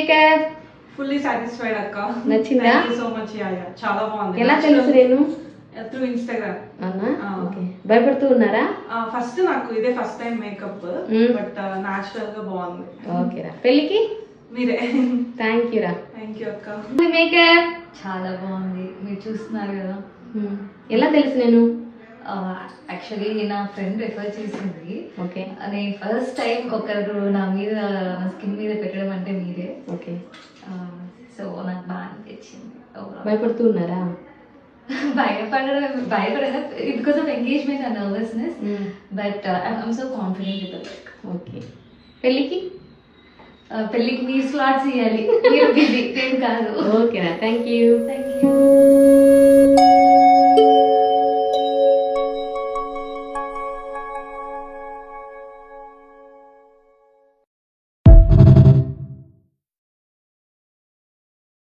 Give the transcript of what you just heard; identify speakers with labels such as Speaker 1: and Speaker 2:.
Speaker 1: Makeup
Speaker 2: fully satisfied అక్క.
Speaker 1: నచ్చిందా?
Speaker 2: Thank you so much. Yeah చాలా బాగుంది.
Speaker 1: ఎలా తెలుసు నేను?
Speaker 2: Through Instagram.
Speaker 1: అవునా? ఓకే. భయపడుతూ ఉన్నారా?
Speaker 2: ఫస్ట్ నాకు ఇదే first time makeup, but natural గా బాగుంది.
Speaker 1: ఓకేరా. పెళ్ళికి
Speaker 2: మీరే.
Speaker 1: థ్యాంక్ యూ రా.
Speaker 2: థాంక్యూ అక్క.
Speaker 1: మేకప్
Speaker 3: చాలా బాగుంది, మీరు చూస్తున్నారు కదా.
Speaker 1: ఎలా తెలుసు నేను?
Speaker 3: యాక్చువల్లీ నా ఫ్రెండ్ రిఫర్ చేసింది.
Speaker 1: ఓకే.
Speaker 3: నేను ఫస్ట్ టైం ఒకరు నా మీద నా స్కిన్ మీద పెట్టడం అంటే మీరే.
Speaker 1: ఓకే.
Speaker 3: సో నాకు బాగా అనిపించింది.
Speaker 1: భయపడుతూ ఉన్నారా?
Speaker 3: భయపడదు because of engagement and nervousness, but I'm so confident with the look.
Speaker 1: Okay. పెళ్ళికి
Speaker 3: పెళ్ళికి మీరు స్లాట్స్ ఇవ్వాలి, మీరు బిజీ నేను కాదు.
Speaker 1: ఓకేనా. Thank you.
Speaker 3: Thank you.